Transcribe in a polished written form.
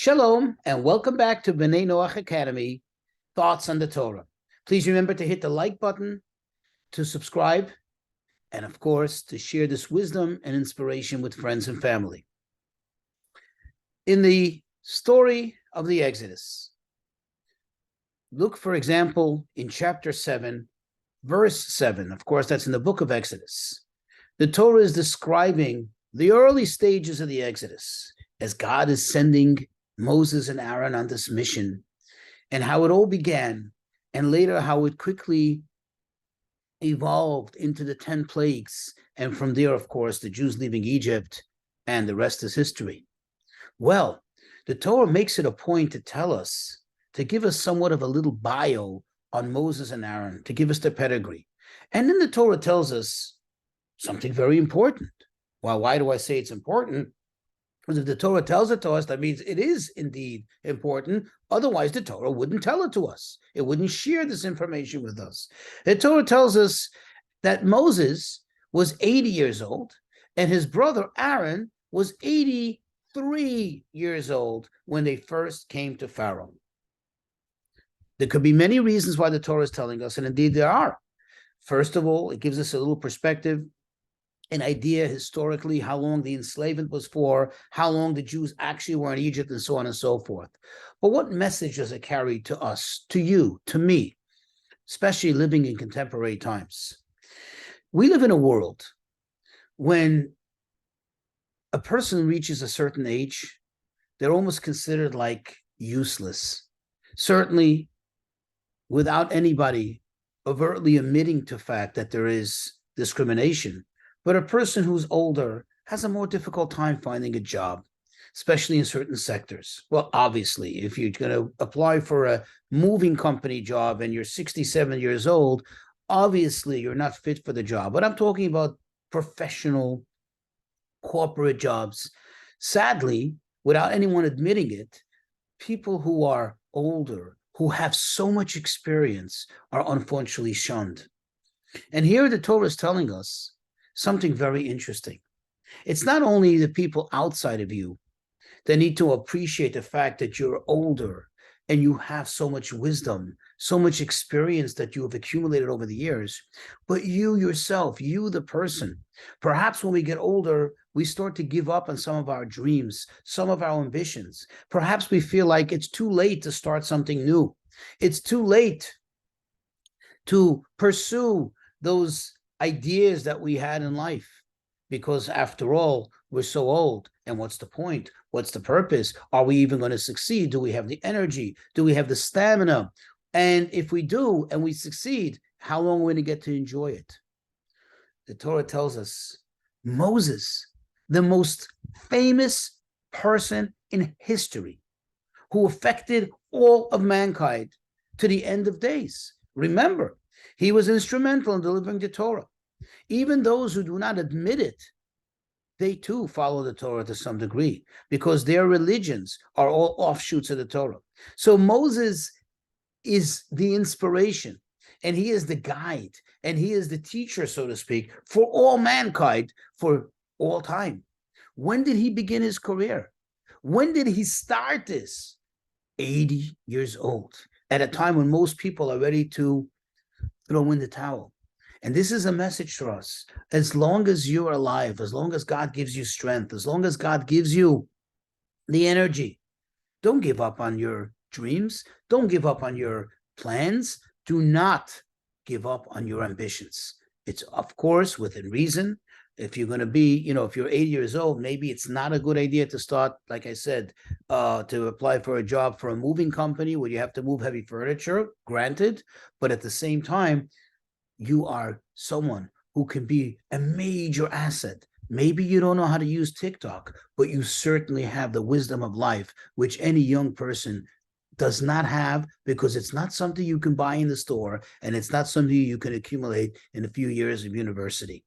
Shalom, and welcome back to B'nai Noach Academy, Thoughts on the Torah. Please remember to hit the like button, to subscribe, and of course, to share this wisdom and inspiration with friends and family. In the story of the Exodus, look, for example, in chapter 7, verse 7. Of course, that's in the book of Exodus. The Torah is describing the early stages of the Exodus as God is sending Moses and Aaron on this mission, and how it all began, and later how it quickly evolved into the 10 plagues, and from there, of course, the Jews leaving Egypt, and the rest is history. Well, the Torah makes it a point to tell us, to give us somewhat of a little bio on Moses and Aaron, to give us their pedigree. And then the Torah tells us something very important. Well, why do I say it's important? Because if the Torah tells it to us, that means it is indeed important. Otherwise, the Torah wouldn't tell it to us. It wouldn't share this information with us. The Torah tells us that Moses was 80 years old, and his brother Aaron was 83 years old when they first came to Pharaoh. There could be many reasons why the Torah is telling us, and indeed there are. First of all, it gives us a little perspective, an idea historically how long the enslavement was for, how long the Jews actually were in Egypt, and so on and so forth. But what message does it carry to us, to you, to me, especially living in contemporary times? We live in a world when a person reaches a certain age, they're almost considered like useless. Certainly without anybody overtly admitting to the fact that there is discrimination. But a person who's older has a more difficult time finding a job, especially in certain sectors. Well, obviously, if you're going to apply for a moving company job and you're 67 years old, obviously you're not fit for the job. But I'm talking about professional corporate jobs. Sadly, without anyone admitting it, people who are older, who have so much experience, are unfortunately shunned. And here the Torah is telling us something very interesting. It's not only the people outside of you that need to appreciate the fact that you're older and you have so much wisdom, so much experience that you have accumulated over the years, but you yourself, you the person. Perhaps when we get older, we start to give up on some of our dreams, some of our ambitions. Perhaps we feel like it's too late to start something new. It's too late to pursue those ideas that we had in life, because after all, we're so old. And what's the point? What's the purpose? Are we even going to succeed? Do we have the energy? Do we have the stamina? And if we do, and we succeed, how long are we going to get to enjoy it? The Torah tells us Moses, the most famous person in history, who affected all of mankind to the end of days. Remember, he was instrumental in delivering the Torah. Even those who do not admit it, they too follow the Torah to some degree, because their religions are all offshoots of the Torah. So Moses is the inspiration, and he is the guide, and he is the teacher, so to speak, for all mankind for all time. When did he begin his career? When did he start this? 80 years old, at a time when most people are ready to throw in the towel. And this is a message for us. As long as you're alive, as long as God gives you strength, as long as God gives you the energy, don't give up on your dreams. Don't give up on your plans. Do not give up on your ambitions. It's, of course, within reason. If you're going to be, if you're 80 years old, maybe it's not a good idea to start, like I said, to apply for a job for a moving company where you have to move heavy furniture, granted. But at the same time, you are someone who can be a major asset. Maybe you don't know how to use TikTok, but you certainly have the wisdom of life, which any young person does not have, because it's not something you can buy in the store, and it's not something you can accumulate in a few years of university.